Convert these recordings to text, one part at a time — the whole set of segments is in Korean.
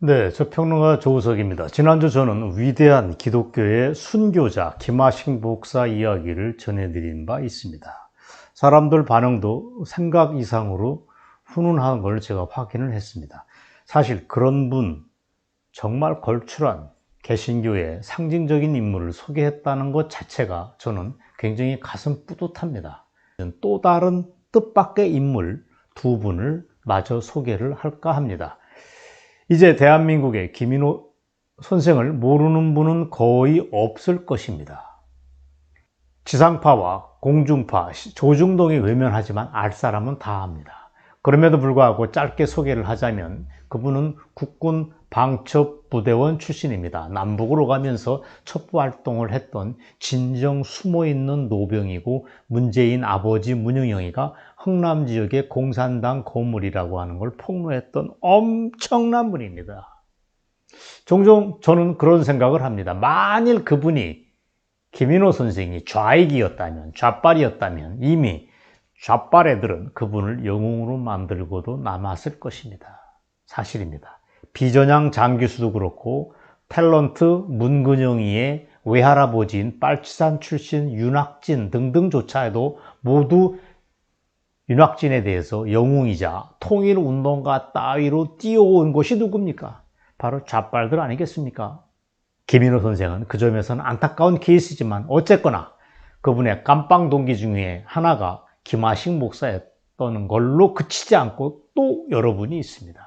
네, 저 평론가 조우석입니다. 지난주 저는 위대한 기독교의 순교자 김하식 목사 이야기를 전해드린 바 있습니다. 사람들 반응도 생각 이상으로 훈훈한 걸 제가 확인을 했습니다. 사실 그런 분, 정말 걸출한 개신교의 상징적인 인물을 소개했다는 것 자체가 저는 굉장히 가슴 뿌듯합니다. 또 다른 뜻밖의 인물 두 분을 마저 소개를 할까 합니다. 이제 대한민국의 김인호 선생을 모르는 분은 거의 없을 것입니다. 지상파와 공중파, 조중동이 외면하지만 알 사람은 다 압니다. 그럼에도 불구하고 짧게 소개를 하자면 그분은 국군 방첩부대원 출신입니다. 남북으로 가면서 첩보활동을 했던 진정 숨어있는 노병이고, 문재인 아버지 문영영이가 흥남 지역의 공산당 건물이라고 하는 걸 폭로했던 엄청난 분입니다. 종종 저는 그런 생각을 합니다. 만일 그분이 김인호 선생이 좌익이었다면, 좌빨이었다면 이미 좌빨 애들은 그분을 영웅으로 만들고도 남았을 것입니다. 사실입니다. 비전향 장교수도 그렇고 탤런트 문근영이의 외할아버지인 빨치산 출신 윤학진 등등조차도 모두 윤학진에 대해서 영웅이자 통일운동가 따위로 뛰어온 것이 누굽니까? 바로 좌빨들 아니겠습니까? 김인호 선생은 그 점에서는 안타까운 케이스지만 어쨌거나 그분의 깜빵 동기 중에 하나가 김하식 목사였던 걸로 그치지 않고 또 여러분이 있습니다.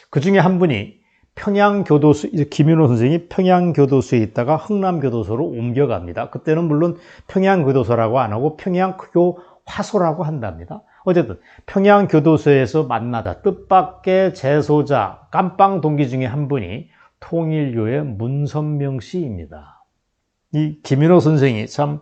그 중에 한 분이 평양교도소, 김인호 선생이 평양교도소에 있다가 흥남교도소로 옮겨갑니다. 그때는 물론 평양교도소라고 안 하고 평양교화소라고 한답니다. 어쨌든 평양교도소에서 만나다 뜻밖의 재소자, 깜빵 동기 중에 한 분이 통일교의 문선명 씨입니다. 이 김인호 선생이 참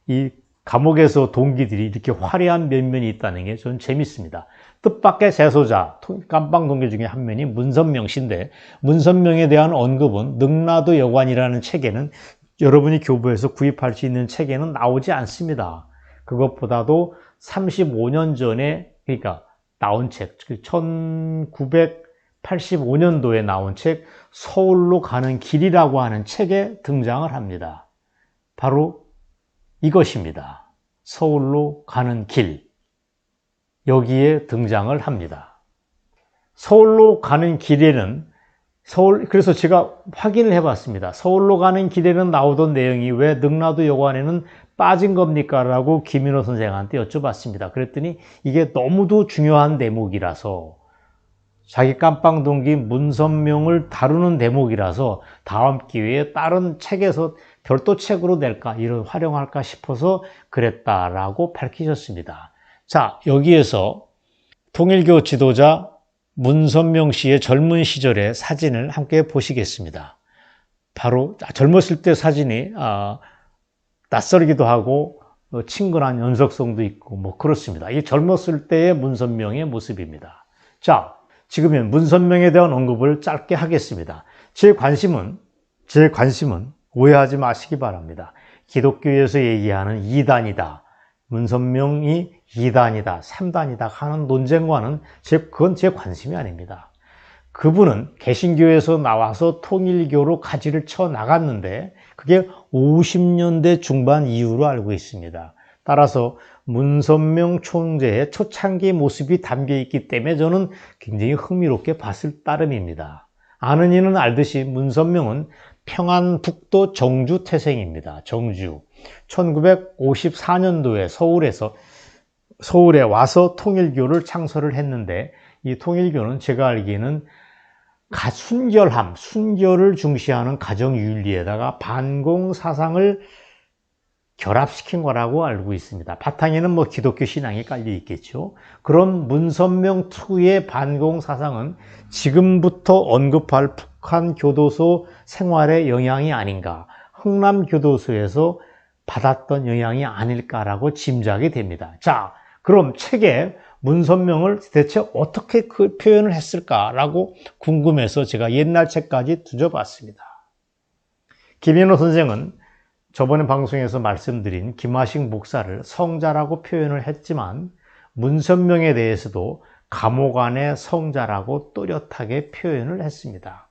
이 감옥에서 동기들이 이렇게 화려한 면면이 있다는 게 저는 재밌습니다. 뜻밖의 재소자, 깜빵 동기 중에 한 명이 문선명 씨인데, 문선명에 대한 언급은 능라도 여관이라는 책에는, 여러분이 교보에서 구입할 수 있는 책에는 나오지 않습니다. 그것보다도 35년 전에, 그러니까 나온 책, 1985년도에 나온 책 서울로 가는 길이라고 하는 책에 등장을 합니다. 바로 이것입니다. 서울로 가는 길. 여기에 등장을 합니다. 서울로 가는 길에는 그래서 제가 확인을 해봤습니다. 서울로 가는 길에는 나오던 내용이 왜 능라도 여관에는 빠진 겁니까? 라고 김인호 선생한테 여쭤봤습니다. 그랬더니 이게 너무도 중요한 대목이라서, 자기 깜빵 동기 문선명을 다루는 대목이라서 다음 기회에 다른 책에서 별도 책으로 낼까, 이런 활용할까 싶어서 그랬다라고 밝히셨습니다. 자, 여기에서 통일교 지도자 문선명 씨의 젊은 시절의 사진을 함께 보시겠습니다. 바로 젊었을 때 사진이 낯설기도 하고 친근한 연속성도 있고 뭐 그렇습니다. 이게 젊었을 때의 문선명의 모습입니다. 자, 지금은 문선명에 대한 언급을 짧게 하겠습니다. 제 관심은 오해하지 마시기 바랍니다. 기독교에서 얘기하는 이단이다, 문선명이 2단이다, 3단이다 하는 논쟁과는 그건 제 관심이 아닙니다. 그분은 개신교에서 나와서 통일교로 가지를 쳐 나갔는데 그게 50년대 중반 이후로 알고 있습니다. 따라서 문선명 총재의 초창기 모습이 담겨있기 때문에 저는 굉장히 흥미롭게 봤을 따름입니다. 아는 이는 알듯이 문선명은 평안북도 정주 태생입니다. 정주. 1954년도에 서울에 와서 통일교를 창설을 했는데, 이 통일교는 제가 알기에는 순결을 중시하는 가정윤리에다가 반공 사상을 결합시킨 거라고 알고 있습니다. 바탕에는 뭐 기독교 신앙이 깔려 있겠죠. 그런 문선명 특유의 반공 사상은 지금부터 언급할 북한 교도소 생활의 영향이 아닌가, 흥남 교도소에서 받았던 영향이 아닐까라고 짐작이 됩니다. 자, 그럼 책에 문선명을 대체 어떻게 그 표현을 했을까라고 궁금해서 제가 옛날 책까지 뒤져봤습니다. 김인호 선생은 저번에 방송에서 말씀드린 김하식 목사를 성자라고 표현을 했지만, 문선명에 대해서도 감옥 안의 성자라고 또렷하게 표현을 했습니다.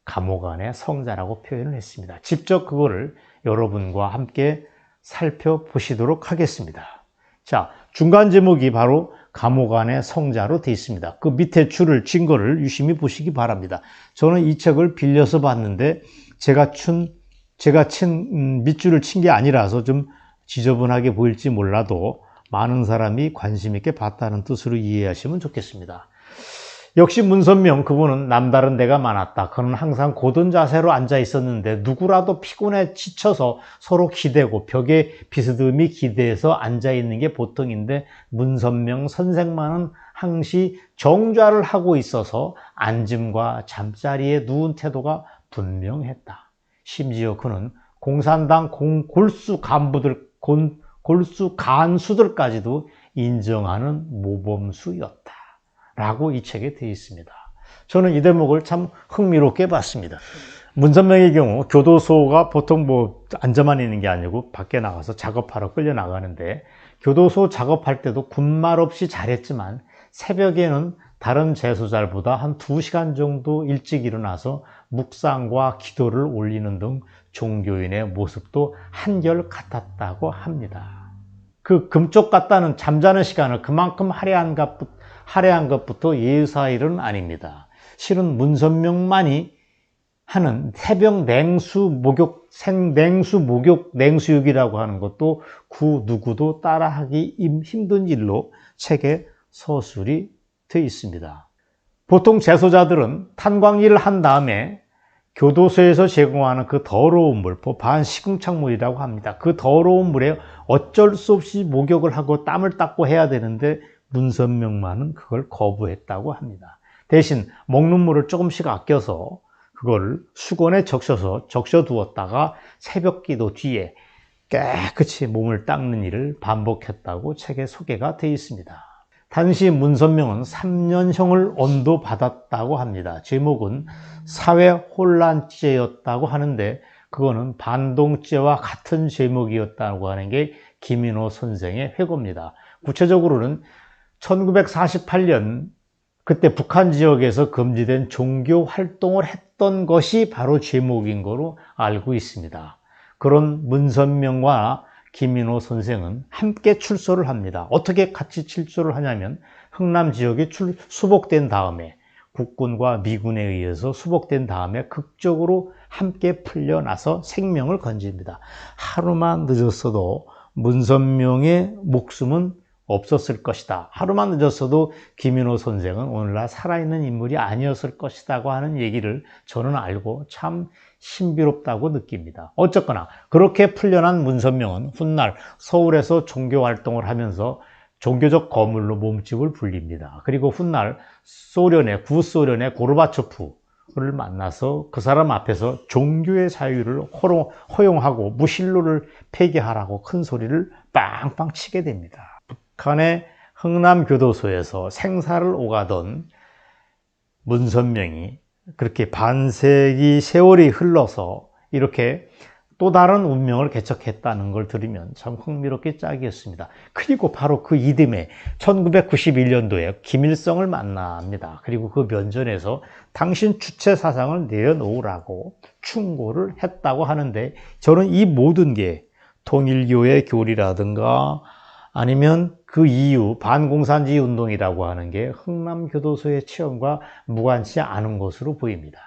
감옥 안의 성자라고 표현을 했습니다. 직접 그거를 여러분과 함께 살펴보시도록 하겠습니다. 자, 중간 제목이 바로 감옥 안의 성자로 되어 있습니다. 그 밑에 줄을 친 거를 유심히 보시기 바랍니다. 저는 이 책을 빌려서 봤는데 제가 친 밑줄을 친 게 아니라서 좀 지저분하게 보일지 몰라도 많은 사람이 관심 있게 봤다는 뜻으로 이해하시면 좋겠습니다. 역시 문선명, 그분은 남다른 데가 많았다. 그는 항상 고든 자세로 앉아 있었는데 누구라도 피곤해 지쳐서 서로 기대고 벽에 비스듬히 기대서 앉아 있는 게 보통인데 문선명 선생만은 항시 정좌를 하고 있어서 앉음과 잠자리에 누운 태도가 분명했다. 심지어 그는 공산당 골수 간수들까지도 인정하는 모범수였다 라고 이 책에 되어 있습니다. 저는 이 대목을 참 흥미롭게 봤습니다. 문선명의 경우 교도소가 보통 앉아만 있는 게 아니고 밖에 나가서 작업하러 끌려 나가는데 교도소 작업할 때도 군말 없이 잘했지만 새벽에는 다른 재소자들보다 한 2시간 정도 일찍 일어나서 묵상과 기도를 올리는 등 종교인의 모습도 한결 같았다고 합니다. 그 금쪽 같다는 잠자는 시간을 그만큼 할애한 것부터 예사일은 아닙니다. 실은 문선명만이 하는 새벽 냉수욕이라고 하는 것도 그 누구도 따라하기 힘든 일로 책에 서술이 되어 있습니다. 보통 재소자들은 탄광일을 한 다음에 교도소에서 제공하는 그 더러운 물, 반식궁창물이라고 합니다. 그 더러운 물에 어쩔 수 없이 목욕을 하고 땀을 닦고 해야 되는데 문선명만은 그걸 거부했다고 합니다. 대신 먹는 물을 조금씩 아껴서 그걸 수건에 적셔두었다가 새벽기도 뒤에 깨끗이 몸을 닦는 일을 반복했다고 책에 소개가 되어 있습니다. 당시 문선명은 3년형을 언도받았다고 합니다. 제목은 사회혼란죄였다고 하는데 그거는 반동죄와 같은 제목이었다고 하는 게 김인호 선생의 회고입니다. 구체적으로는 1948년 그때 북한 지역에서 금지된 종교 활동을 했던 것이 바로 제목인 거로 알고 있습니다. 그런 문선명과 김인호 선생은 함께 출소를 합니다. 어떻게 같이 출소를 하냐면 흥남 지역에 수복된 다음에 국군과 미군에 의해서 수복된 다음에 극적으로 함께 풀려나서 생명을 건집니다. 하루만 늦었어도 문선명의 목숨은 없었을 것이다. 하루만 늦었어도 김인호 선생은 오늘날 살아있는 인물이 아니었을 것이라고 하는 얘기를 저는 알고 참 신비롭다고 느낍니다. 어쨌거나 그렇게 풀려난 문선명은 훗날 서울에서 종교활동을 하면서 종교적 거물로 몸집을 불립니다. 그리고 훗날 구소련의 고르바초프를 만나서 그 사람 앞에서 종교의 자유를 허용하고 무신론을 폐기하라고 큰 소리를 빵빵 치게 됩니다. 북한의 흥남교도소에서 생사를 오가던 문선명이 그렇게 반세기 세월이 흘러서 이렇게 또 다른 운명을 개척했다는 걸 들으면 참 흥미롭게 짝이었습니다. 그리고 바로 그 이듬해 1991년도에 김일성을 만납니다. 그리고 그 면전에서 당신 주체 사상을 내어놓으라고 충고를 했다고 하는데 저는 이 모든 게 통일교의 교리라든가 아니면 그 이후 반공산주의 운동이라고 하는 게 흥남교도소의 체험과 무관치 않은 것으로 보입니다.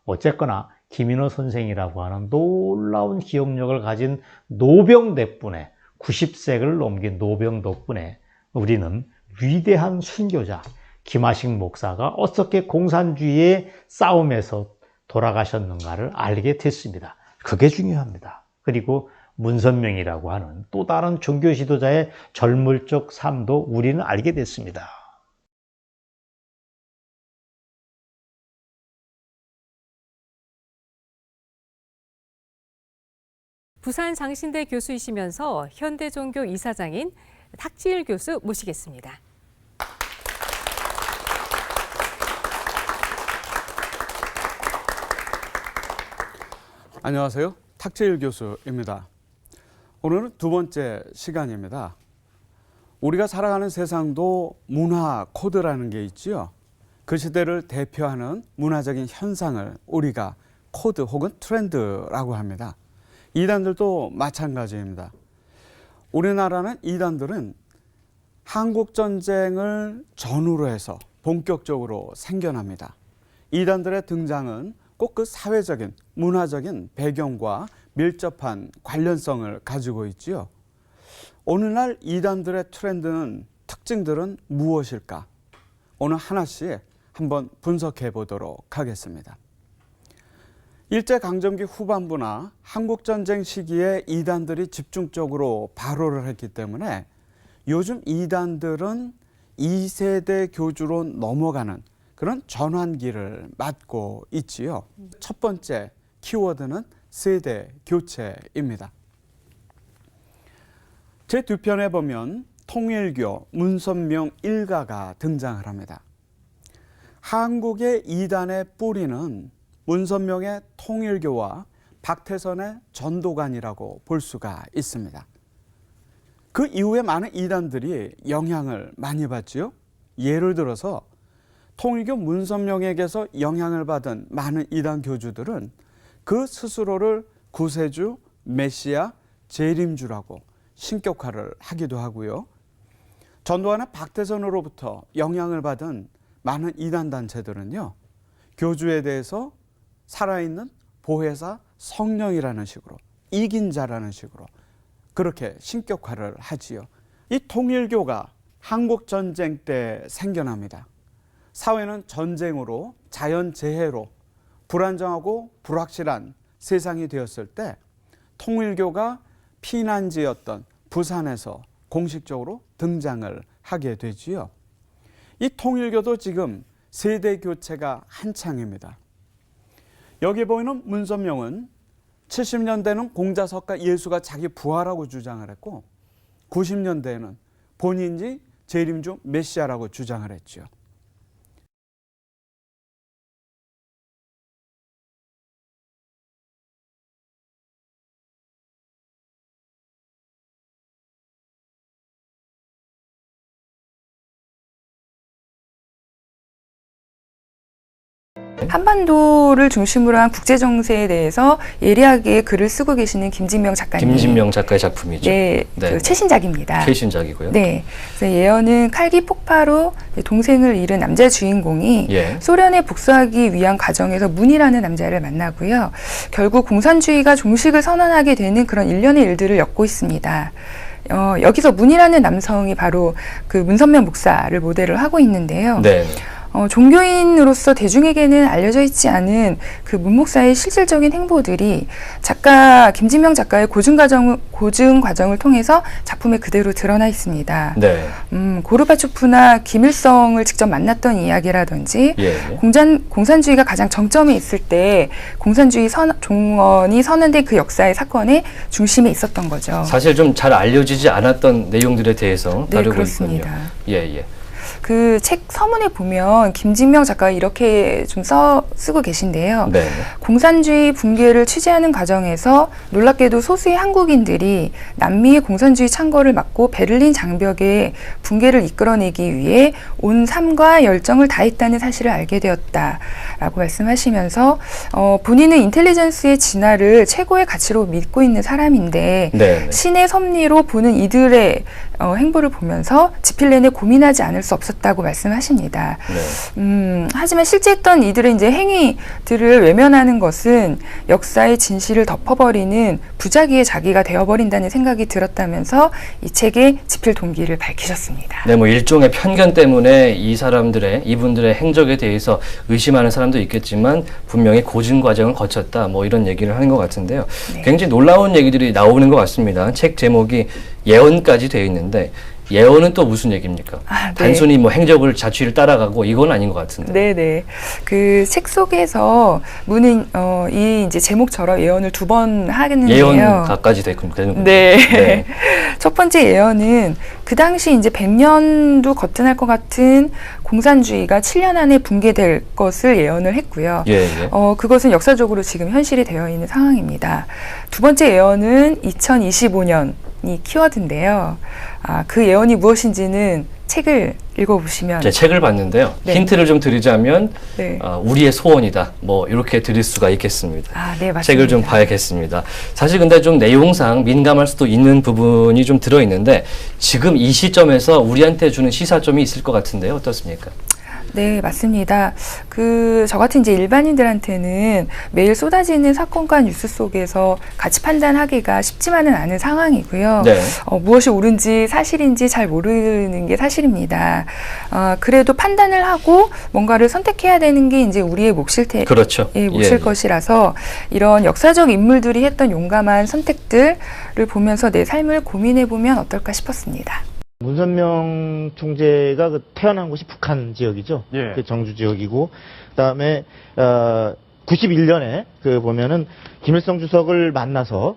어쨌거나 김인호 선생이라고 하는 놀라운 기억력을 가진 노병 덕분에 90세를 넘긴 노병 덕분에 우리는 위대한 순교자 김하식 목사가 어떻게 공산주의의 싸움에서 돌아가셨는가를 알게 됐습니다. 그게 중요합니다. 그리고 문선명이라고 하는 또 다른 종교 지도자의 젊을적 삶도 우리는 알게 됐습니다. 부산 장신대 교수이시면서 현대종교 이사장인 탁지일 교수 모시겠습니다. 안녕하세요. 탁지일 교수입니다. 오늘은 두 번째 시간입니다. 우리가 살아가는 세상도 문화 코드라는 게 있지요. 그 시대를 대표하는 문화적인 현상을 우리가 코드 혹은 트렌드라고 합니다. 이단들도 마찬가지입니다. 우리나라는 이단들은 한국전쟁을 전후로 해서 본격적으로 생겨납니다. 이단들의 등장은 꼭 그 사회적인, 문화적인 배경과 밀접한 관련성을 가지고 있지요. 오늘날 이단들의 트렌드는, 특징들은 무엇일까? 오늘 하나씩 한번 분석해 보도록 하겠습니다. 일제강점기 후반부나 한국전쟁 시기에 이단들이 집중적으로 발호를 했기 때문에 요즘 이단들은 2세대 교주로 넘어가는 그런 전환기를 맞고 있지요. 첫 번째 키워드는 세대 교체입니다. 제 두 편에 보면 통일교, 문선명 일가가 등장을 합니다. 한국의 이단의 뿌리는 문선명의 통일교와 박태선의 전도관이라고 볼 수가 있습니다. 그 이후에 많은 이단들이 영향을 많이 받지요. 예를 들어서 통일교 문선명에게서 영향을 받은 많은 이단 교주들은 그 스스로를 구세주, 메시아, 재림주라고 신격화를 하기도 하고요. 전도관의 박태선으로부터 영향을 받은 많은 이단 단체들은요, 교주에 대해서 살아있는 보혜사 성령이라는 식으로, 이긴 자라는 식으로 그렇게 신격화를 하지요. 이 통일교가 한국전쟁 때 생겨납니다. 사회는 전쟁으로, 자연재해로 불안정하고 불확실한 세상이 되었을 때 통일교가 피난지였던 부산에서 공식적으로 등장을 하게 되지요. 이 통일교도 지금 세대 교체가 한창입니다. 여기 보이는 문선명은 70년대는 공자석가 예수가 자기 부하라고 주장을 했고 90년대에는 본인이 재림주 메시아라고 주장을 했죠. 한반도를 중심으로 한 국제 정세에 대해서 예리하게 글을 쓰고 계시는 김진명 작가님. 김진명 작가의 작품이죠. 네, 네. 그 최신작입니다. 최신작이고요. 네, 그래서 예언은 칼기 폭파로 동생을 잃은 남자 주인공이 예. 소련에 복수하기 위한 과정에서 문이라는 남자를 만나고요. 결국 공산주의가 종식을 선언하게 되는 그런 일련의 일들을 엮고 있습니다. 여기서 문이라는 남성이 바로 그 문선명 목사를 모델을 하고 있는데요. 네. 종교인으로서 대중에게는 알려져 있지 않은 그 문 목사의 실질적인 행보들이 작가 김진명 작가의 고증 과정을 통해서 작품에 그대로 드러나 있습니다. 네. 고르바초프나 김일성을 직접 만났던 이야기라든지 예. 공산주의가 가장 정점에 있을 때 공산주의 종언이 선언된 그 역사의 사건의 중심에 있었던 거죠. 사실 좀 잘 알려지지 않았던 내용들에 대해서 네, 다루고 그렇습니다. 있군요. 예, 예. 그 책 서문에 보면 김진명 작가가 이렇게 좀 쓰고 계신데요. 네. 공산주의 붕괴를 취재하는 과정에서 놀랍게도 소수의 한국인들이 남미의 공산주의 창궐을 막고 베를린 장벽의 붕괴를 이끌어내기 위해 온 삶과 열정을 다했다는 사실을 알게 되었다라고 말씀하시면서 본인은 인텔리전스의 진화를 최고의 가치로 믿고 있는 사람인데 네. 신의 섭리로 보는 이들의 행보를 보면서 지필 내내 고민하지 않을 수 없었다고 말씀하십니다. 네. 하지만 실제 했던 이들의 이제 행위들을 외면하는 것은 역사의 진실을 덮어버리는 부작위의 자기가 되어버린다는 생각이 들었다면서 이 책의 지필 동기를 밝히셨습니다. 네, 뭐 일종의 편견 때문에 이분들의 행적에 대해서 의심하는 사람도 있겠지만 분명히 고증 과정을 거쳤다, 뭐 이런 얘기를 하는 것 같은데요. 네. 굉장히 놀라운 얘기들이 나오는 것 같습니다. 책 제목이 예언까지 되어 있는데 예언은 또 무슨 얘기입니까? 네. 단순히 뭐 행적을 자취를 따라가고 이건 아닌 것 같은데. 네네. 그 책 속에서 이 이제 제목처럼 예언을 2번 하겠는데요. 예언가까지 되는군요. 네. 네. 첫 번째 예언은 그 당시 이제 100년도 거뜬할 것 같은 공산주의가 7년 안에 붕괴될 것을 예언을 했고요. 예, 예. 그것은 역사적으로 지금 현실이 되어 있는 상황입니다. 두 번째 예언은 2025년 키워드인데요. 그 예언이 무엇인지는 책을 읽어보시면 제 책을 봤는데요. 네. 힌트를 좀 드리자면 네. 우리의 소원이다. 뭐 이렇게 드릴 수가 있겠습니다. 네, 맞습니다. 책을 좀 봐야겠습니다. 사실 근데 좀 내용상 민감할 수도 있는 부분이 좀 들어있는데 지금 이 시점에서 우리한테 주는 시사점이 있을 것 같은데요. 어떻습니까? 네, 맞습니다. 저 같은 이제 일반인들한테는 매일 쏟아지는 사건과 뉴스 속에서 가치 판단하기가 쉽지만은 않은 상황이고요. 네. 무엇이 옳은지 사실인지 잘 모르는 게 사실입니다. 그래도 판단을 하고 뭔가를 선택해야 되는 게 이제 우리의 몫일 그렇죠. 몫일 것이라서 이런 역사적 인물들이 했던 용감한 선택들을 보면서 내 삶을 고민해 보면 어떨까 싶었습니다. 문선명 총재가 태어난 곳이 북한 지역이죠. 예. 그 정주 지역이고, 그다음에 91년에 보면은 김일성 주석을 만나서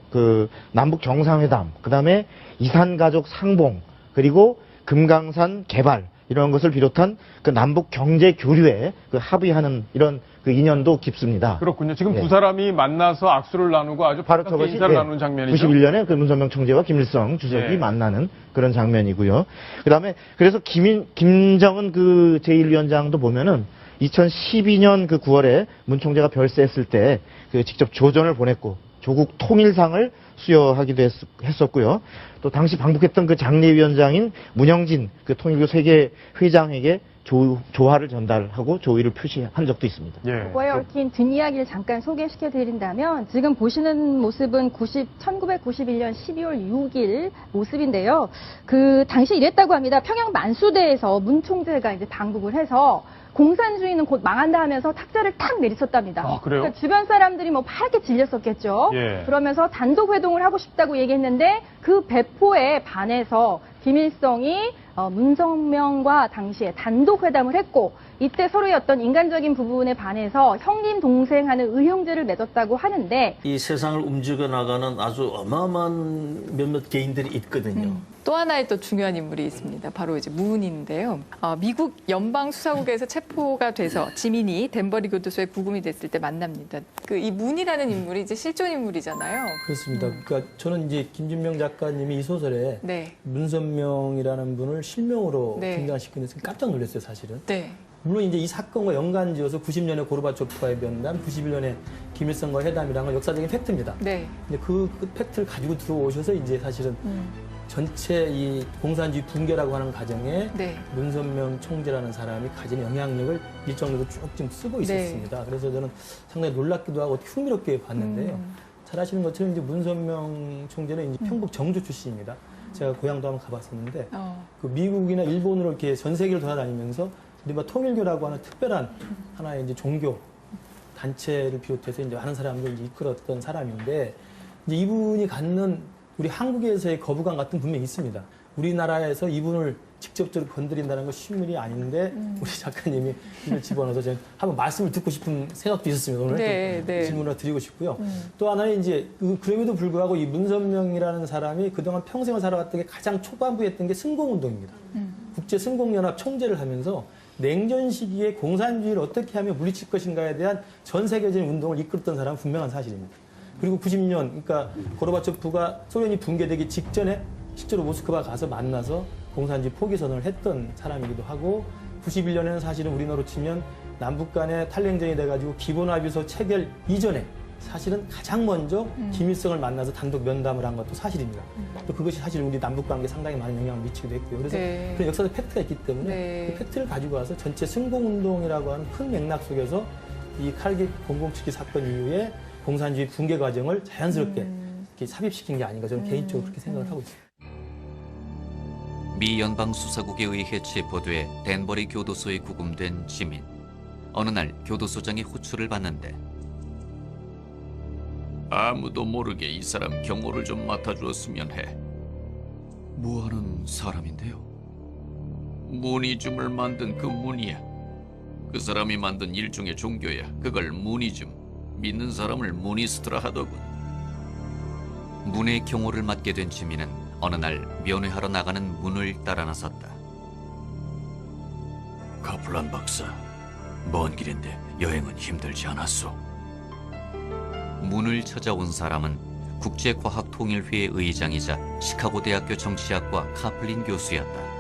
남북 정상회담, 그다음에 이산 가족 상봉, 그리고 금강산 개발 이런 것을 비롯한 남북 경제 교류에 합의하는 이런 인연도 깊습니다. 그렇군요. 지금 네. 두 사람이 만나서 악수를 나누고 아주 바로 반갑게 저것이 인사를 나누는 장면이죠. 91년에 문선명 총재와 김일성 주석이 네. 만나는 그런 장면이고요. 그다음에 그래서 김정은 제1위원장도 보면은 2012년 9월에 문 총재가 별세했을 때 직접 조전을 보냈고 조국 통일상을 수여하기도 했었고요. 또 당시 방북했던 장례위원장인 문영진 통일교 세계 회장에게 조화를 전달하고 조의를 표시한 적도 있습니다. 예. 그거에 얽힌 뒷이야기를 잠깐 소개시켜드린다면 지금 보시는 모습은 1991년 12월 6일 모습인데요. 당시 이랬다고 합니다. 평양 만수대에서 문 총재가 이제 방북을 해서 공산주의는 곧 망한다 하면서 탁자를 탁 내리쳤답니다. 아, 그래요? 그러니까 주변 사람들이 파랗게 질렸었겠죠. 예. 그러면서 단독 회동을 하고 싶다고 얘기했는데 그 배포에 반해서 김일성이 문선명과 당시에 단독 회담을 했고 이때 서로의 어떤 인간적인 부분에 반해서 형님 동생 하는 의형제를 맺었다고 하는데 이 세상을 움직여 나가는 아주 어마어마한 몇몇 개인들이 있거든요. 또 하나의 또 중요한 인물이 있습니다. 바로 이제 문인인데요. 미국 연방수사국에서 체포가 돼서 지민이 덴버리 교도소에 구금이 됐을 때 만납니다. 이 문이라는 인물이 이제 실존 인물이잖아요. 그렇습니다. 그러니까 저는 이제 김진명 작가님이 이 소설에 네. 문선명이라는 분을 실명으로 네. 등장시키는 데 깜짝 놀랐어요, 사실은. 네. 물론 이제 이 사건과 연관지어서 90년에 고르바초프와의 면담, 91년에 김일성과 회담이라는 건 역사적인 팩트입니다. 네. 근데 그 팩트를 가지고 들어오셔서 이제 사실은 전체 이 공산주의 붕괴라고 하는 과정에 네. 문선명 총재라는 사람이 가진 영향력을 일정으로 쭉 지금 쓰고 있었습니다. 그래서 저는 상당히 놀랍기도 하고 흥미롭게 봤는데요. 잘 아시는 것처럼 이제 문선명 총재는 이제 평북 정주 출신입니다. 제가 고향도 한번 가봤었는데 미국이나 일본으로 이렇게 전 세계를 돌아다니면서 이른바 통일교라고 하는 특별한 하나의 이제 종교 단체를 비롯해서 이제 많은 사람들을 이끌었던 사람인데 이제 이분이 갖는 우리 한국에서의 거부감 같은 분명히 있습니다. 우리나라에서 이분을 직접적으로 건드린다는 건 쉬운 일이 아닌데 우리 작가님이 이걸 집어넣어서 제가 한번 말씀을 듣고 싶은 생각도 있었습니다. 오늘 네, 네. 질문을 드리고 싶고요. 또 하나는 이제 그럼에도 불구하고 이 문선명이라는 사람이 그동안 평생을 살아왔던 게 가장 초반부에 했던 게 승공운동입니다. 국제 승공연합 총재를 하면서 냉전 시기에 공산주의를 어떻게 하면 물리칠 것인가에 대한 전 세계적인 운동을 이끌었던 사람은 분명한 사실입니다. 그리고 90년, 그러니까 고르바초프가 소련이 붕괴되기 직전에 실제로 모스크바 가서 만나서 공산주의 포기 선언을 했던 사람이기도 하고 91년에는 사실은 우리나라로 치면 남북 간의 탈냉전이 돼가지고 기본합의서 체결 이전에 사실은 가장 먼저 김일성을 만나서 단독 면담을 한 것도 사실입니다. 또 그것이 사실 우리 남북 관계에 상당히 많은 영향을 미치기도 했고요. 그래서 네. 그런 역사적 팩트가 있기 때문에 네. 그 팩트를 가지고 와서 전체 승공운동이라고 하는 큰 맥락 속에서 이 칼기 공공축기 사건 이후에 공산주의 붕괴 과정을 자연스럽게 이렇게 삽입시킨 게 아닌가 저는 개인적으로 그렇게 생각을 하고 있습니다. 미 연방수사국에 의해 체포돼 덴버리 교도소에 구금된 지민. 어느 날 교도소장의 호출을 받는데 아무도 모르게 이 사람 경호를 좀 맡아주었으면 해. 뭐하는 사람인데요? 무니즘을 만든 그 무니야. 그 사람이 만든 일종의 종교야. 그걸 무니즘. 믿는 사람을 무니스트라 하더군. 문의 경호를 맡게 된 지민은 어느 날 면회하러 나가는 문을 따라 나섰다. 카플란 박사, 먼 길인데 여행은 힘들지 않았소? 문을 찾아온 사람은 국제과학통일회의 의장이자 시카고대학교 정치학과 카플린 교수였다.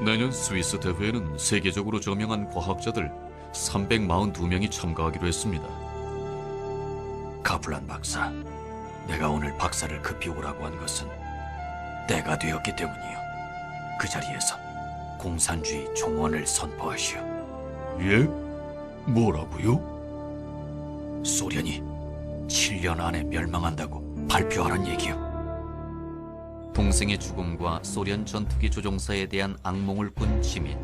내년 스위스 대회에는 세계적으로 저명한 과학자들 342명이 참가하기로 했습니다. 카플란 박사, 내가 오늘 박사를 급히 오라고 한 것은 때가 되었기 때문이요. 그 자리에서 공산주의 종언을 선포하시오. 예? 뭐라고요? 소련이 7년 안에 멸망한다고 발표하란 얘기요. 동생의 죽음과 소련 전투기 조종사에 대한 악몽을 꾼 지민.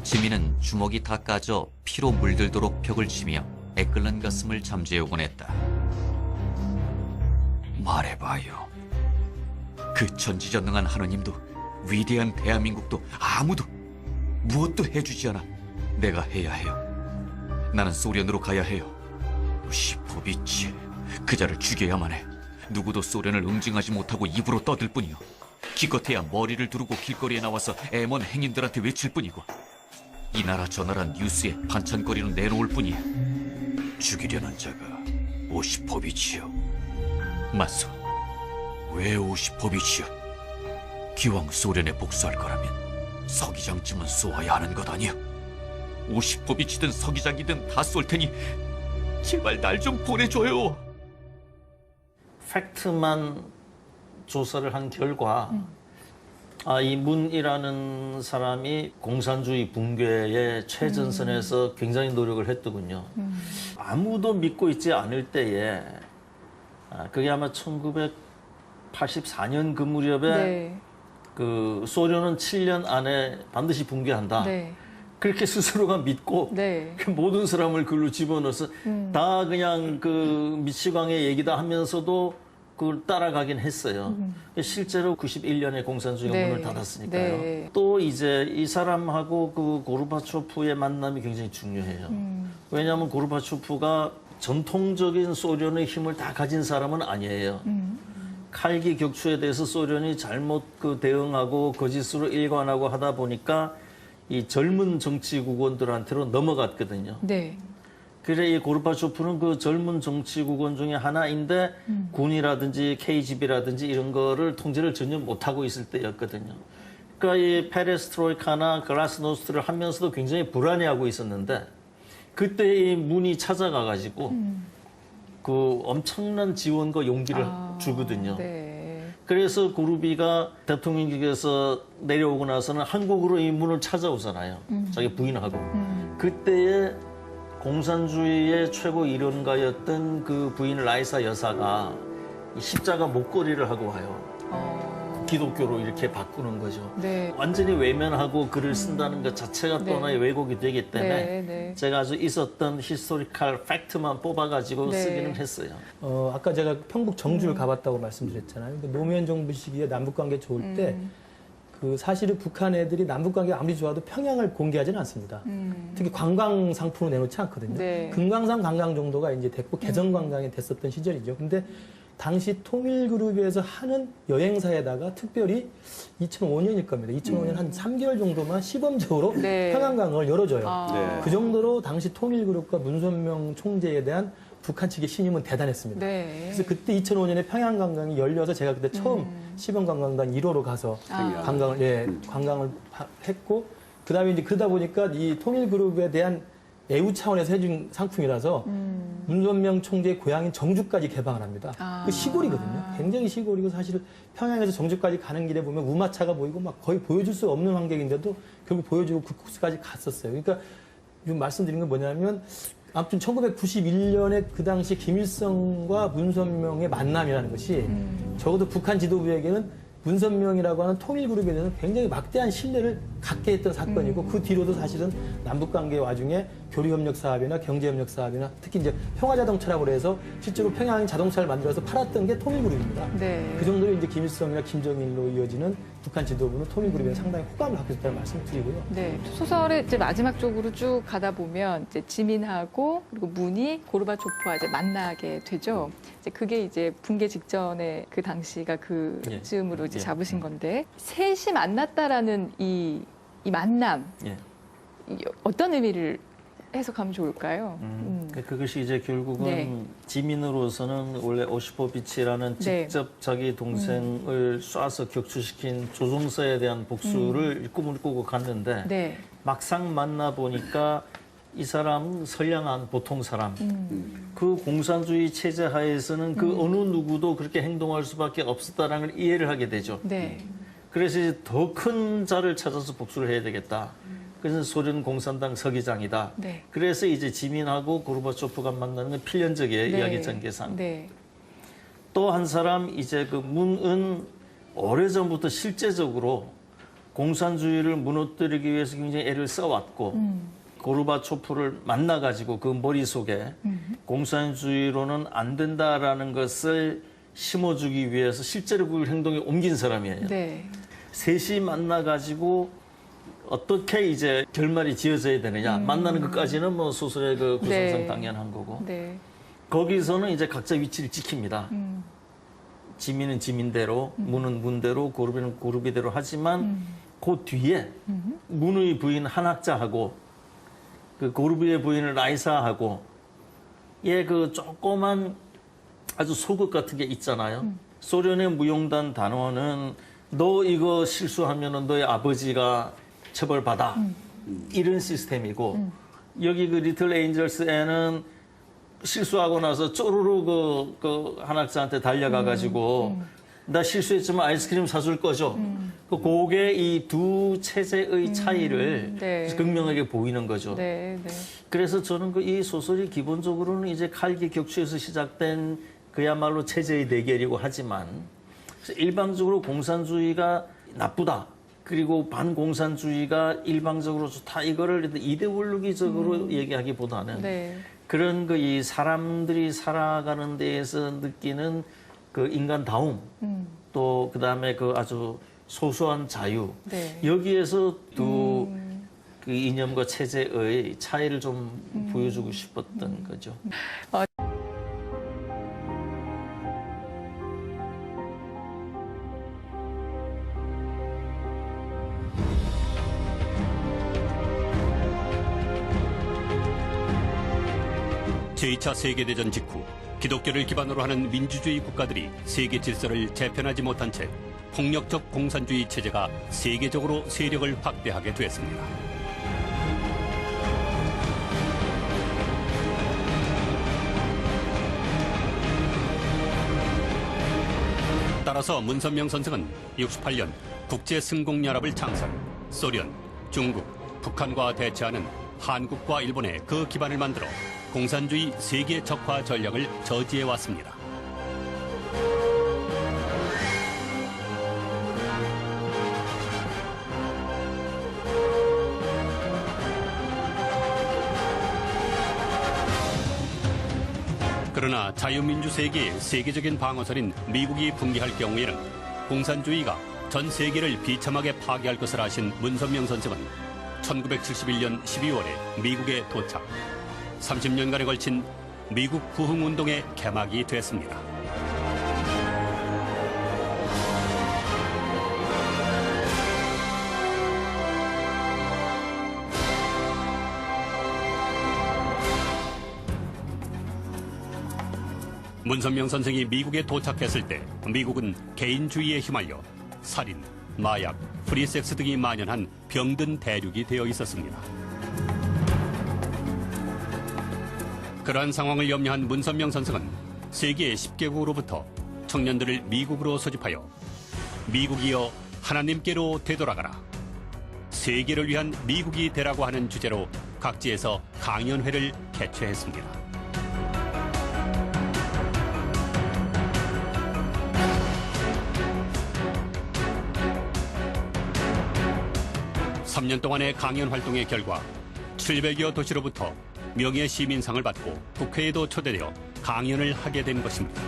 지민은 주먹이 다 까져 피로 물들도록 벽을 치며 애끓는 가슴을 잠재우곤 했다. 말해봐요. 그 전지전능한 하느님도 위대한 대한민국도 아무도 무엇도 해주지 않아. 내가 해야 해요. 나는 소련으로 가야 해요. 요시포비치, 그자를 죽여야만 해. 누구도 소련을 응징하지 못하고 입으로 떠들 뿐이요. 기껏해야 머리를 두르고 길거리에 나와서 애먼 행인들한테 외칠 뿐이고 이 나라 저 나라 뉴스에 반찬거리로 내놓을 뿐이야. 죽이려는 자가 오시포비치요. 맞소. 왜 오시포비치요? 기왕 소련에 복수할 거라면 서기장쯤은 쏘아야 하는 것 아니야? 오시포비치든 서기장이든 다 쏠 테니 제발 날 좀 보내줘요. 팩트만 조사를 한 결과 이 문이라는 사람이 공산주의 붕괴의 최전선에서 굉장히 노력을 했더군요. 아무도 믿고 있지 않을 때에 그게 아마 1984년 그 무렵에 네. 그 소련은 7년 안에 반드시 붕괴한다. 네. 그렇게 스스로가 믿고 네. 그 모든 사람을 글로 집어넣어서 다 그냥 그 미치광의 얘기다 하면서도 그걸 따라가긴 했어요. 실제로 91년에 공산주의가 네. 문을 닫았으니까요. 네. 또 이제 이 사람하고 그 고르바초프의 만남이 굉장히 중요해요. 왜냐하면 고르바초프가 전통적인 소련의 힘을 다 가진 사람은 아니에요. 칼기 격추에 대해서 소련이 잘못 그 대응하고 거짓으로 일관하고 하다 보니까 이 젊은 정치국원들한테로 넘어갔거든요. 네. 그래 이 고르바초프는 그 젊은 정치국원 중에 하나인데 군이라든지 KGB라든지 이런 거를 통제를 전혀 못하고 있을 때였거든요. 그러니까 이 페레스트로이카나 글라스노스트를 하면서도 굉장히 불안해하고 있었는데 그때 이 문이 찾아가가지고 그 엄청난 지원과 용기를 주거든요. 네. 그래서 고르비가 대통령직에서 내려오고 나서는 한국으로 이 문을 찾아오잖아요. 자기 부인하고. 그때에 공산주의의 최고 일원가였던 그 부인 라이사 여사가 십자가 목걸이를 하고 와요. 기독교로 이렇게 바꾸는 거죠. 네. 완전히 외면하고 글을 쓴다는 것 자체가 또 네. 하나의 왜곡이 되기 때문에 네, 네. 제가 아주 있었던 히스토리컬 팩트만 뽑아가지고 네. 쓰기는 했어요. 아까 제가 평북 정주를 가봤다고 말씀드렸잖아요. 근데 노무현 정부 시기에 남북관계 좋을 때 그 사실은 북한 애들이 남북관계가 아무리 좋아도 평양을 공개하지는 않습니다. 특히 관광 상품으로 내놓지 않거든요. 네. 금강산 관광 정도가 이제 됐고 개성 관광이 됐었던 시절이죠. 근데 당시 통일그룹에서 하는 여행사에다가 특별히 2005년일 겁니다. 2005년 한 3개월 정도만 시범적으로 네. 평양강을 열어줘요. 네. 그 정도로 당시 통일그룹과 문선명 총재에 대한 북한 측의 신임은 대단했습니다. 네. 그래서 그때 2005년에 평양관광이 열려서 제가 그때 처음 시범관광단 1호로 가서 관광을 했고, 그 다음에 이제 그러다 보니까 이 통일그룹에 대한 애우 차원에서 해준 상품이라서 문선명 총재의 고향인 정주까지 개방을 합니다. 그 시골이거든요. 굉장히 시골이고 사실 평양에서 정주까지 가는 길에 보면 우마차가 보이고 막 거의 보여줄 수 없는 환경인데도 결국 보여주고 그 코스까지 갔었어요. 그러니까 지금 말씀드린 건 뭐냐면 아무튼 1991년에 그 당시 김일성과 문선명의 만남이라는 것이 적어도 북한 지도부에게는 문선명이라고 하는 통일그룹에 대해서는 굉장히 막대한 신뢰를 갖게 했던 사건이고 그 뒤로도 사실은 남북관계 와중에 교류협력 사업이나 경제협력 사업이나 특히 이제 평화자동차라고 해서 실제로 평양 자동차를 만들어서 팔았던 게 통일그룹입니다. 네. 그 정도로 이제 김일성이나 김정일로 이어지는 북한 지도부는 통일그룹에 상당히 호감을 갖고 있다는 말씀을 드리고요. 네. 소설의 이제 마지막 쪽으로 쭉 가다 보면 이제 지민하고 그리고 문이 고르바초프와 이제 만나게 되죠. 이제 그게 이제 붕괴 직전에 그 당시가 그 즈음으로 이제 잡으신 건데 셋이 만났다라는 이 만남 예. 이게 어떤 의미를 해석하면 좋을까요? 그것이 이제 결국은 네. 지민으로서는 원래 오시포비치라는 네. 직접 자기 동생을 쏴서 격추시킨 조종사에 대한 복수를 꿈을 꾸고 갔는데 네. 막상 만나보니까 이 사람은 선량한 보통 사람. 그 공산주의 체제 하에서는 그 어느 누구도 그렇게 행동할 수밖에 없었다는 걸 이해를 하게 되죠. 네. 그래서 이제 더 큰 자를 찾아서 복수를 해야 되겠다. 그래서 소련 공산당 서기장이다. 네. 그래서 이제 지민하고 고르바초프가 만나는 건 필연적이에요. 네. 이야기 전개상. 네. 또 한 사람 이제 그 문은 오래전부터 실제적으로 공산주의를 무너뜨리기 위해서 굉장히 애를 써왔고 고르바초프를 만나가지고 그 머릿속에 공산주의로는 안 된다라는 것을 심어주기 위해서 실제로 그 행동에 옮긴 사람이에요. 네. 셋이 만나가지고 어떻게 이제 결말이 지어져야 되느냐. 만나는 것까지는 뭐 소설의 그 구성상 네. 당연한 거고. 네. 거기서는 이제 각자 위치를 지킵니다. 지민은 지민대로, 문은 문대로, 고르비는 고르비대로 하지만 그 뒤에 문의 부인 한학자하고 그 고르비의 부인을 라이사하고 얘 그 조그만 아주 속옷 같은 게 있잖아요. 소련의 무용단 단원은 너 이거 실수하면은 너의 아버지가 처벌받아. 이런 시스템이고 여기 그 리틀 에인절스에는 실수하고 나서 쪼르르 그 한학자한테 달려가가지고 나 실수했지만 아이스크림 사줄 거죠. 그게 이 두 체제의 차이를 네. 극명하게 보이는 거죠. 네. 네. 그래서 저는 그 이 소설이 기본적으로는 이제 칼기 격추에서 시작된 그야말로 체제의 대결이고 하지만 일방적으로 공산주의가 나쁘다. 그리고 반공산주의가 일방적으로 좋다. 이거를 이데올로기적으로 얘기하기보다는 네. 그런 그 이 사람들이 살아가는 데에서 느끼는 그 인간다움 또 그다음에 그 아주 소소한 자유 네. 여기에서 두 그 이념과 체제의 차이를 좀 보여주고 싶었던 거죠. 제2차 세계대전 직후 기독교를 기반으로 하는 민주주의 국가들이 세계 질서를 재편하지 못한 채 폭력적 공산주의 체제가 세계적으로 세력을 확대하게 됐습니다. 따라서 문선명 선생은 68년 국제승공연합을 창설, 소련, 중국, 북한과 대치하는 한국과 일본의 그 기반을 만들어 공산주의 세계 적화 전략을 저지해 왔습니다. 그러나 자유민주 세계의 세계적인 방어선인 미국이 붕괴할 경우에는 공산주의가 전 세계를 비참하게 파괴할 것을 아신 문선명 선생은 1971년 12월에 미국에 도착. 30년간에 걸친 미국 부흥운동의 개막이 됐습니다. 문선명 선생이 미국에 도착했을 때 미국은 개인주의에 휘말려 살인, 마약, 프리섹스 등이 만연한 병든 대륙이 되어 있었습니다. 그러한 상황을 염려한 문선명 선생은 세계 10개국으로부터 청년들을 미국으로 소집하여 미국이여 하나님께로 되돌아가라. 세계를 위한 미국이 되라고 하는 주제로 각지에서 강연회를 개최했습니다. (3년) 동안의 강연 활동의 결과 700여 도시로부터 명예 시민상을 받고 국회에도 초대되어 강연을 하게 된 것입니다.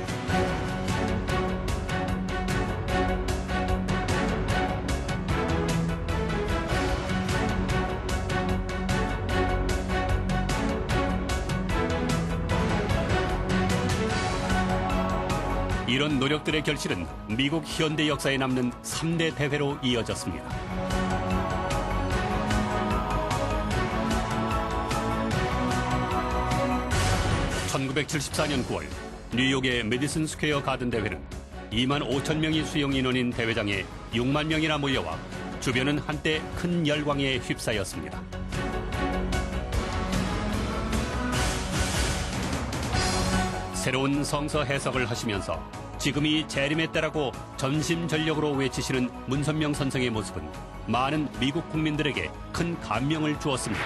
이런 노력들의 결실은 미국 현대 역사에 남는 3대 대회로 이어졌습니다. 1974년 9월 뉴욕의 메디슨 스퀘어 가든 대회는 2만 5천 명이 수용 인원인 대회장에 6만 명이나 몰려와 주변은 한때 큰 열광에 휩싸였습니다. 새로운 성서 해석을 하시면서 지금이 재림의 때라고 전심전력으로 외치시는 문선명 선생의 모습은 많은 미국 국민들에게 큰 감명을 주었습니다.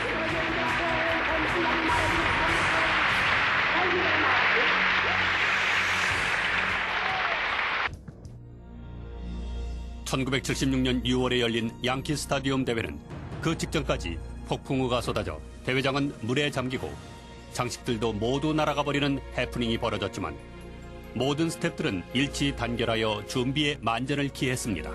(1976년 6월에) 열린 양키 스타디움 대회는 그 직전까지 폭풍우가 쏟아져 대회장은 물에 잠기고 장식들도 모두 날아가 버리는 해프닝이 벌어졌지만 모든 스태프들은 일치 단결하여 준비에 만전을 기했습니다.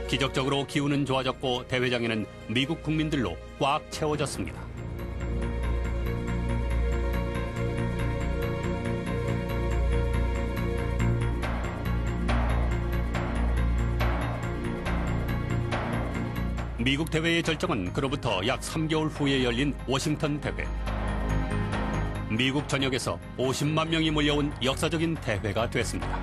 기적적으로 기후는 좋아졌고 대회장에는 미국 국민들로 꽉 채워졌습니다. 미국 대회의 절정은 그로부터 약 3개월 후에 열린 워싱턴 대회. 미국 전역에서 50만 명이 몰려온 역사적인 대회가 됐습니다.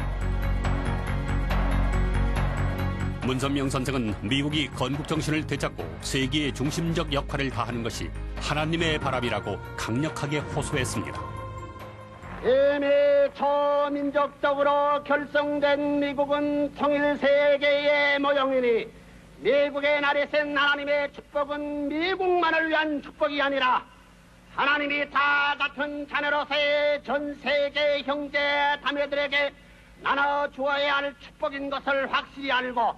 문선명 선생은 미국이 건국 정신을 되찾고 세계의 중심적 역할을 다하는 것이 하나님의 바람이라고 강력하게 호소했습니다. 이미 초민족적으로 결성된 미국은 통일 세계의 모형이니 미국의 날이 센 하나님의 축복은 미국만을 위한 축복이 아니라 하나님이 다 같은 자녀로서의 전 세계 형제 자매들에게 나눠 주어야 할 축복인 것을 확실히 알고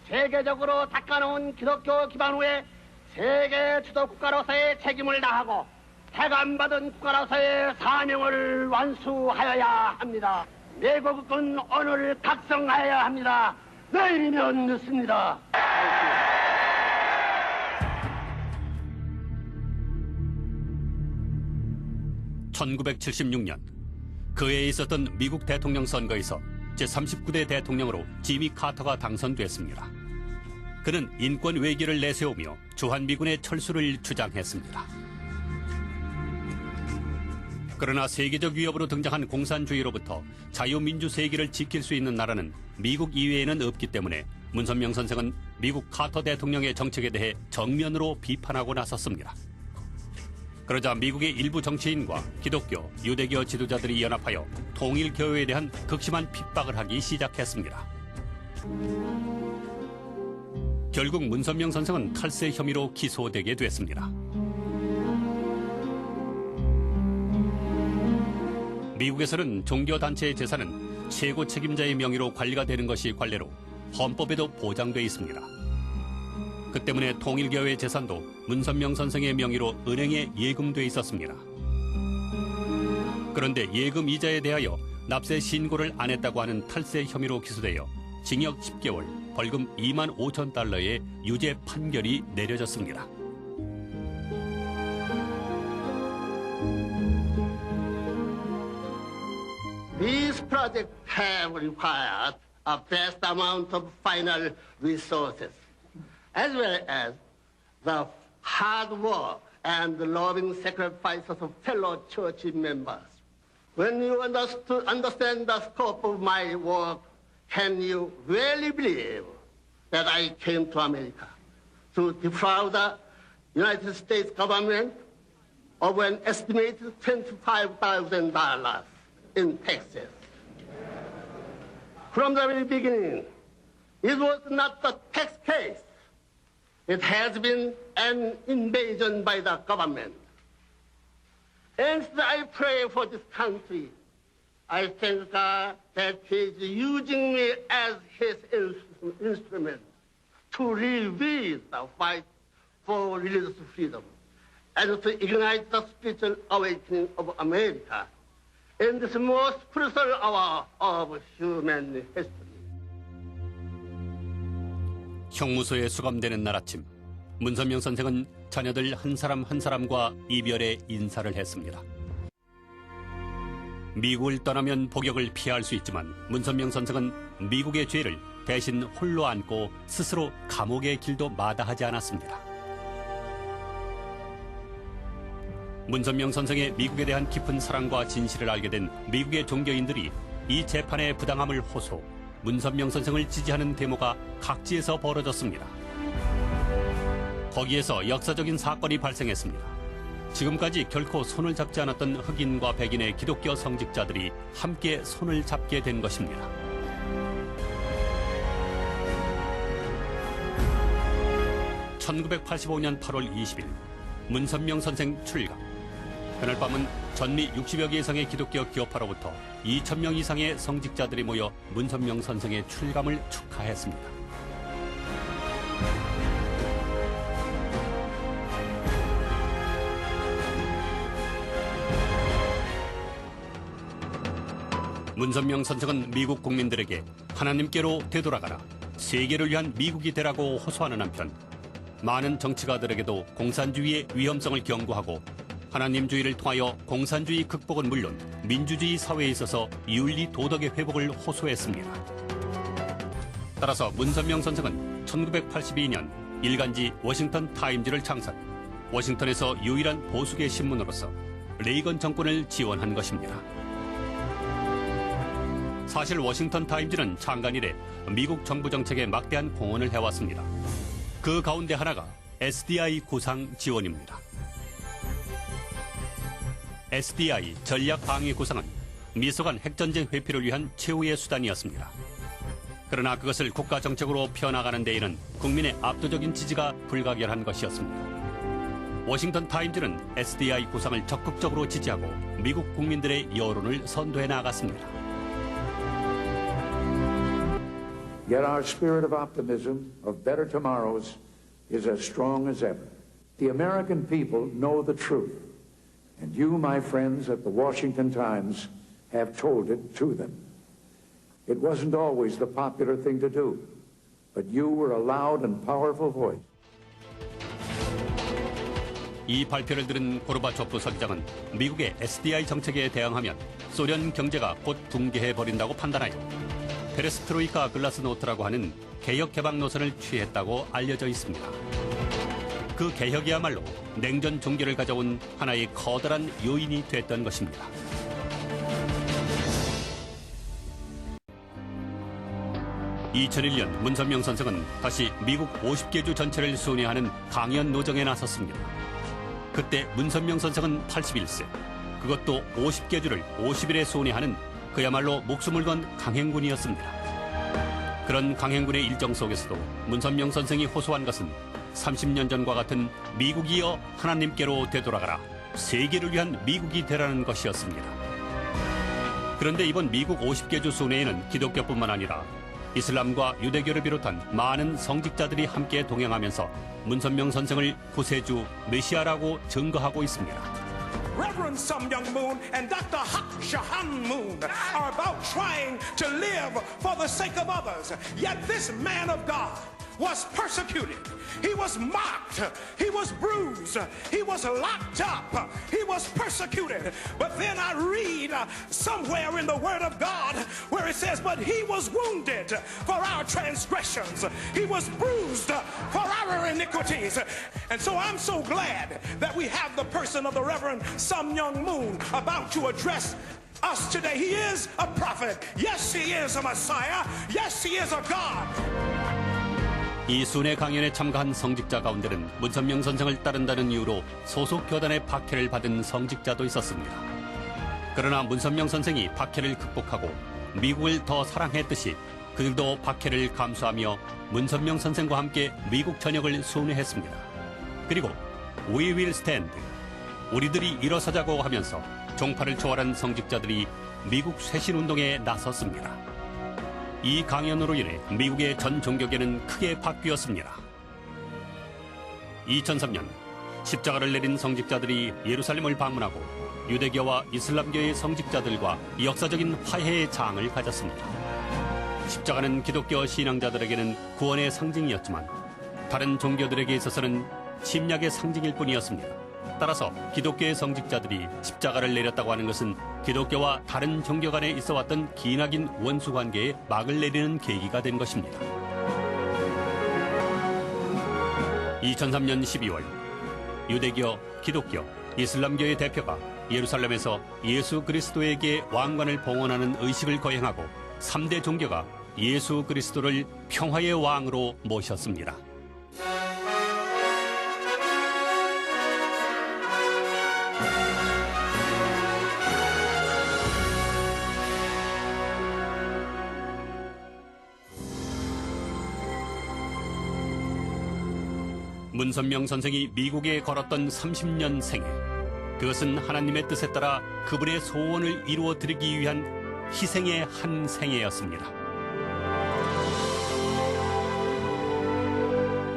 세계적으로 닦아놓은 기독교 기반 후에 세계 주도 국가로서의 책임을 다하고 태감받은 국가로서의 사명을 완수하여야 합니다. 미국은 오늘 각성하여야 합니다. 내일이면 늦습니다. 1976년 그 해에 있었던 미국 대통령 선거에서 제39대 대통령으로 지미 카터가 당선됐습니다. 그는 인권 외교를 내세우며 주한미군의 철수를 주장했습니다. 그러나 세계적 위협으로 등장한 공산주의로부터 자유민주 세계를 지킬 수 있는 나라는 미국 이외에는 없기 때문에 문선명 선생은 미국 카터 대통령의 정책에 대해 정면으로 비판하고 나섰습니다. 그러자 미국의 일부 정치인과 기독교, 유대교 지도자들이 연합하여 통일교회에 대한 극심한 핍박을 하기 시작했습니다. 결국 문선명 선생은 탈세 혐의로 기소되게 됐습니다. 미국에서는 종교단체의 재산은 최고 책임자의 명의로 관리가 되는 것이 관례로 헌법에도 보장돼 있습니다. 그 때문에 통일교회 재산도 문선명 선생의 명의로 은행에 예금돼 있었습니다. 그런데 예금 이자에 대하여 납세 신고를 안 했다고 하는 탈세 혐의로 기소되어 징역 10개월, 벌금 2만 5천 달러의 유죄 판결이 내려졌습니다. These projects have required a vast amount of final resources, as well as the hard work and the loving sacrifices of fellow church members. When you understand the scope of my work, can you really believe that I came to America to defraud the United States government of an estimated $25,000 in taxes? From the very beginning, it was not the tax case. It has been an invasion by the government. And I pray for this country. I thank God that He is using me as His instrument to reveal the fight for religious freedom and to ignite the spiritual awakening of America in this most crucial hour of human history. 형무소에 수감되는 날 아침, 문선명 선생은 자녀들 한 사람 한 사람과 이별의 인사를 했습니다. 미국을 떠나면 복역을 피할 수 있지만 문선명 선생은 미국의 죄를 대신 홀로 안고 스스로 감옥의 길도 마다하지 않았습니다. 문선명 선생의 미국에 대한 깊은 사랑과 진실을 알게 된 미국의 종교인들이 이 재판의 부당함을 호소, 문선명 선생을 지지하는 데모가 각지에서 벌어졌습니다. 거기에서 역사적인 사건이 발생했습니다. 지금까지 결코 손을 잡지 않았던 흑인과 백인의 기독교 성직자들이 함께 손을 잡게 된 것입니다. (1985년 8월 20일) 문선명 선생 출감. 그날 밤은 전미 60여 개 이상의 기독교 교파로부터 2,000명 이상의 성직자들이 모여 문선명 선생의 출감을 축하했습니다. 문선명 선생은 미국 국민들에게 하나님께로 되돌아가라, 세계를 위한 미국이 되라고 호소하는 한편 많은 정치가들에게도 공산주의의 위험성을 경고하고 하나님주의를 통하여 공산주의 극복은 물론 민주주의 사회에 있어서 윤리 도덕의 회복을 호소했습니다. 따라서 문선명 선생은 1982년 일간지 워싱턴 타임즈를 창설, 워싱턴에서 유일한 보수계 신문으로서 레이건 정권을 지원한 것입니다. 사실 워싱턴 타임즈는 창간 이래 미국 정부 정책에 막대한 공헌을 해왔습니다. 그 가운데 하나가 SDI 구상 지원입니다. SDI 전략 방위 구상은 미소간 핵전쟁 회피를 위한 최후의 수단이었습니다. 그러나 그것을 국가 정책으로 펴나가는 데에는 국민의 압도적인 지지가 불가결한 것이었습니다. 워싱턴 타임즈는 SDI 구상을 적극적으로 지지하고 미국 국민들의 여론을 선도해 나갔습니다. Yet our spirit of optimism, of better tomorrows, is as strong as ever. The American people know the truth, and you, my friends at the Washington Times, have told it to them. It wasn't always the popular thing to do, but you were a loud and powerful voice. 이 발표를 들은 고르바초프 서기장은 미국의 SDI 정책에 대응하면 소련 경제가 곧 붕괴해버린다고 판단하여 페레스트로이카 글라스노트라고 하는 개혁 개방 노선을 취했다고 알려져 있습니다. 그 개혁이야말로 냉전 종교를 가져온 하나의 커다란 요인이 됐던 것입니다. (2001년) 문선명 선생은 다시 미국 50개 주 전체를 순회하는 강연 노정에 나섰습니다. 그때 문선명 선생은 81세, 그것도 50개 주를 50일에 순회하는 그야말로 목숨을 건 강행군이었습니다. 그런 강행군의 일정 속에서도 문선명 선생이 호소한 것은 30년 전과 같은 미국이여 하나님께로 되돌아가라, 세계를 위한 미국이 되라는 것이었습니다. 그런데 이번 미국 50개 주 순회에는 기독교뿐만 아니라 이슬람과 유대교를 비롯한 많은 성직자들이 함께 동행하면서 문선명 선생을 구세주 메시아라고 증거하고 있습니다. Reverend Sun Myung Moon and Dr. Hak Jahan Moon are about trying to live for the sake of others. Yet this man of God was persecuted. He was mocked. He was bruised. He was locked up. He was persecuted. But then I read somewhere in the Word of God where it says, but he was wounded for our transgressions. He was bruised for our iniquities. And so I'm so glad that we have the person of the Reverend Sun Myung Moon about to address us today. He is a prophet. Yes, he is a Messiah. Yes, he is a God. 이 순회 강연에 참가한 성직자 가운데는 문선명 선생을 따른다는 이유로 소속 교단의 박해를 받은 성직자도 있었습니다. 그러나 문선명 선생이 박해를 극복하고 미국을 더 사랑했듯이 그들도 박해를 감수하며 문선명 선생과 함께 미국 전역을 순회했습니다. 그리고 We will stand, 우리들이 일어서자고 하면서 종파를 초월한 성직자들이 미국 쇄신운동에 나섰습니다. 이 강연으로 인해 미국의 전 종교계는 크게 바뀌었습니다. 2003년 십자가를 내린 성직자들이 예루살렘을 방문하고 유대교와 이슬람교의 성직자들과 역사적인 화해의 장을 가졌습니다. 십자가는 기독교 신앙자들에게는 구원의 상징이었지만 다른 종교들에게 있어서는 침략의 상징일 뿐이었습니다. 따라서 기독교의 성직자들이 십자가를 내렸다고 하는 것은 기독교와 다른 종교 간에 있어왔던 기나긴 원수 관계에 막을 내리는 계기가 된 것입니다. 2003년 12월 유대교, 기독교, 이슬람교의 대표가 예루살렘에서 예수 그리스도에게 왕관을 봉헌하는 의식을 거행하고 3대 종교가 예수 그리스도를 평화의 왕으로 모셨습니다. 문선명 선생이 미국에 걸었던 30년 생애, 그것은 하나님의 뜻에 따라 그분의 소원을 이루어 드리기 위한 희생의 한 생애였습니다.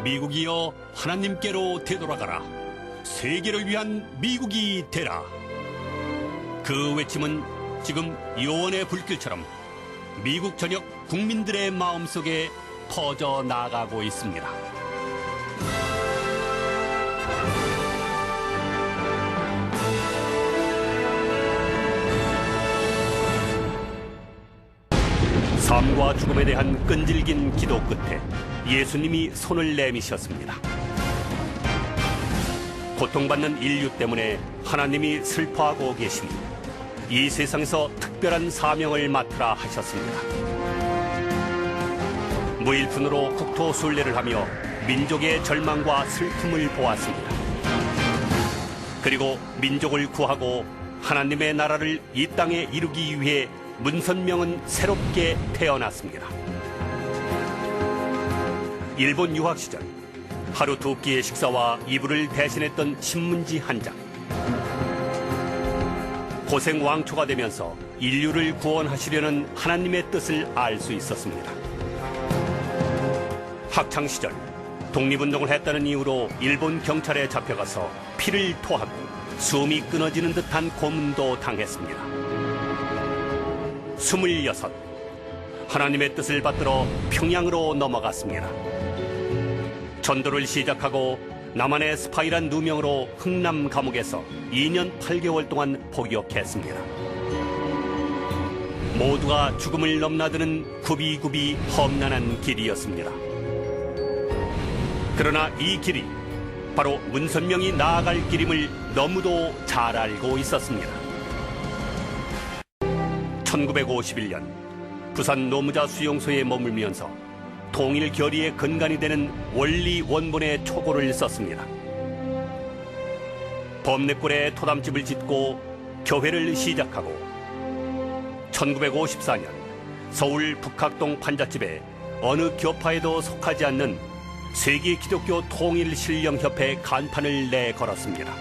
미국이여 하나님께로 되돌아가라. 세계를 위한 미국이 되라. 그 외침은 지금 요원의 불길처럼 미국 전역 국민들의 마음속에 퍼져 나가고 있습니다. 삶과 죽음에 대한 끈질긴 기도 끝에 예수님이 손을 내미셨습니다. 고통받는 인류 때문에 하나님이 슬퍼하고 계시니 이 세상에서 특별한 사명을 맡으라 하셨습니다. 무일푼으로 국토 순례를 하며 민족의 절망과 슬픔을 보았습니다. 그리고 민족을 구하고 하나님의 나라를 이 땅에 이루기 위해 문선명은 새롭게 태어났습니다. 일본 유학 시절 하루 두 끼의 식사와 이불을 대신했던 신문지 한 장. 고생 왕초가 되면서 인류를 구원하시려는 하나님의 뜻을 알 수 있었습니다. 학창 시절 독립운동을 했다는 이유로 일본 경찰에 잡혀가서 피를 토하고 숨이 끊어지는 듯한 고문도 당했습니다. 26. 하나님의 뜻을 받들어 평양으로 넘어갔습니다. 전도를 시작하고 남한의 스파이란 누명으로 흥남 감옥에서 2년 8개월 동안 복역했습니다. 모두가 죽음을 넘나드는 굽이굽이 험난한 길이었습니다. 그러나 이 길이 바로 문선명이 나아갈 길임을 너무도 잘 알고 있었습니다. 1951년 부산 노무자 수용소에 머물면서 통일 결의의 근간이 되는 원리 원본의 초고를 썼습니다. 범내골에 토담집을 짓고 교회를 시작하고 1954년 서울 북학동 판잣집에 어느 교파에도 속하지 않는 세계 기독교 통일 신령협회 간판을 내걸었습니다.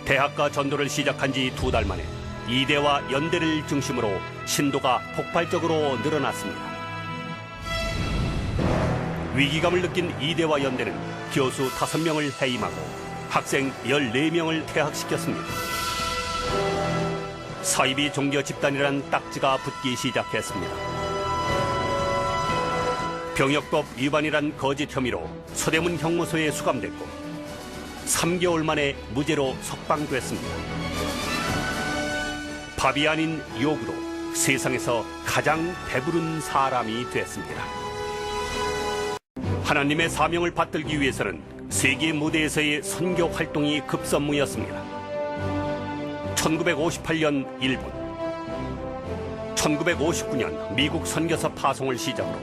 대학가 전도를 시작한 지 2달 만에 이대와 연대를 중심으로 신도가 폭발적으로 늘어났습니다. 위기감을 느낀 이대와 연대는 교수 5명을 해임하고 학생 14명을 퇴학시켰습니다. 사이비 종교 집단이란 딱지가 붙기 시작했습니다. 병역법 위반이란 거짓 혐의로 서대문 형무소에 수감됐고 3개월 만에 무죄로 석방됐습니다. 밥이 아닌 욕으로 세상에서 가장 배부른 사람이 됐습니다. 하나님의 사명을 받들기 위해서는 세계 무대에서의 선교 활동이 급선무였습니다. 1958년 일본, 1959년 미국 선교사 파송을 시작으로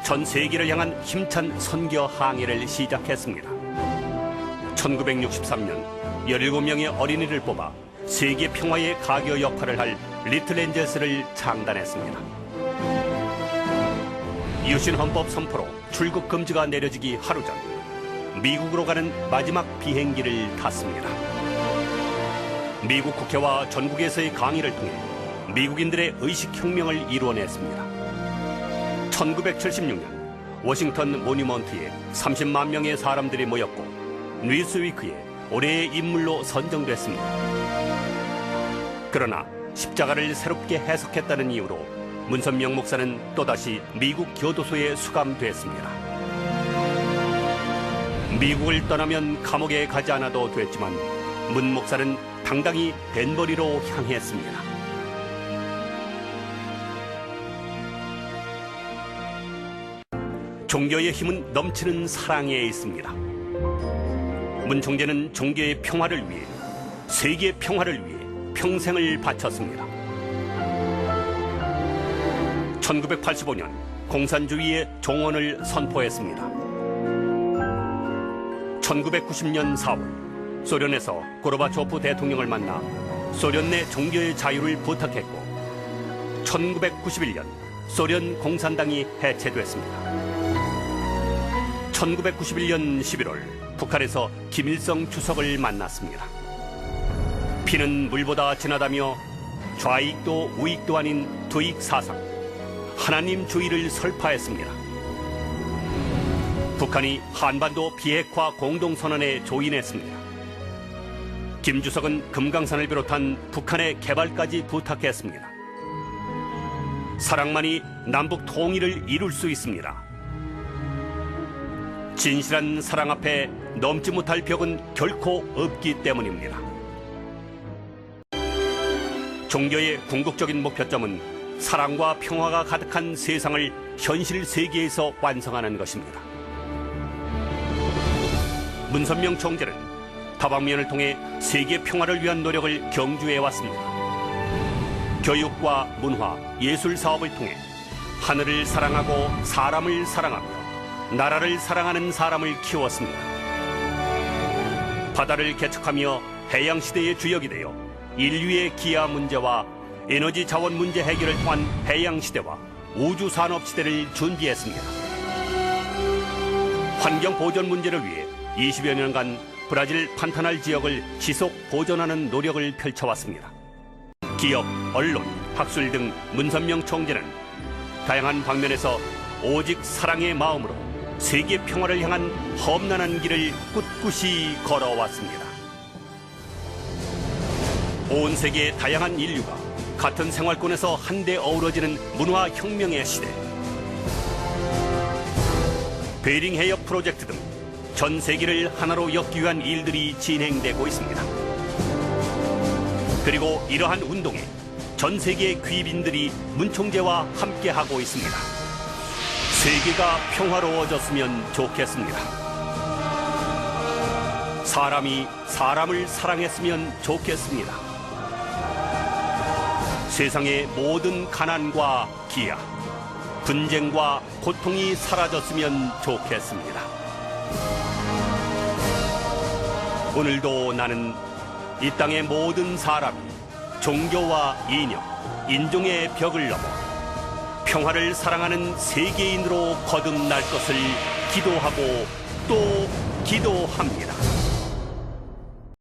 전 세계를 향한 힘찬 선교 항해를 시작했습니다. 1963년 17명의 어린이를 뽑아 세계 평화의 가교 역할을 할 리틀 엔젤스를 창단했습니다. 유신 헌법 선포로 출국 금지가 내려지기 하루 전 미국으로 가는 마지막 비행기를 탔습니다. 미국 국회와 전국에서의 강의를 통해 미국인들의 의식혁명을 이루어냈습니다. 1976년 워싱턴 모뉴먼트에 30만 명의 사람들이 모였고 뉴스위크에 올해의 인물로 선정됐습니다. 그러나 십자가를 새롭게 해석했다는 이유로 문선명 목사는 또다시 미국 교도소에 수감됐습니다. 미국을 떠나면 감옥에 가지 않아도 됐지만 문 목사는 당당히 덴버리로 향했습니다. 종교의 힘은 넘치는 사랑에 있습니다. 문 총재는 종교의 평화를 위해, 세계 평화를 위해 평생을 바쳤습니다. 1985년 공산주의의 종언을 선포했습니다. 1990년 4월 소련에서 고르바초프 대통령을 만나 소련 내 종교의 자유를 부탁했고 1991년 소련 공산당이 해체됐습니다. 1991년 11월 북한에서 김일성 주석을 만났습니다. 피는 물보다 진하다며 좌익도 우익도 아닌 두익 사상, 하나님주의를 설파했습니다. 북한이 한반도 비핵화 공동선언에 조인했습니다. 김 주석은 금강산을 비롯한 북한의 개발까지 부탁했습니다. 사랑만이 남북 통일을 이룰 수 있습니다. 진실한 사랑 앞에 넘지 못할 벽은 결코 없기 때문입니다. 종교의 궁극적인 목표점은 사랑과 평화가 가득한 세상을 현실 세계에서 완성하는 것입니다. 문선명 총재는 다방면을 통해 세계 평화를 위한 노력을 경주해 왔습니다. 교육과 문화, 예술 사업을 통해 하늘을 사랑하고 사람을 사랑하며 나라를 사랑하는 사람을 키웠습니다. 바다를 개척하며 해양시대의 주역이 되어 인류의 기아 문제와 에너지 자원 문제 해결을 통한 해양시대와 우주산업시대를 준비했습니다. 환경보전 문제를 위해 20여 년간 브라질 판타날 지역을 지속 보존하는 노력을 펼쳐왔습니다. 기업, 언론, 학술 등 문선명 총재는 다양한 방면에서 오직 사랑의 마음으로 세계 평화를 향한 험난한 길을 꿋꿋이 걸어왔습니다. 온 세계의 다양한 인류가 같은 생활권에서 한데 어우러지는 문화혁명의 시대. 베링 해협 프로젝트 등 전 세계를 하나로 엮기 위한 일들이 진행되고 있습니다. 그리고 이러한 운동에 전 세계의 귀빈들이 문 총재와 함께하고 있습니다. 세계가 평화로워졌으면 좋겠습니다. 사람이 사람을 사랑했으면 좋겠습니다. 세상의 모든 가난과 기아, 분쟁과 고통이 사라졌으면 좋겠습니다. 오늘도 나는 이 땅의 모든 사람이 종교와 이념, 인종의 벽을 넘어 평화를 사랑하는 세계인으로 거듭날 것을 기도하고 또 기도합니다.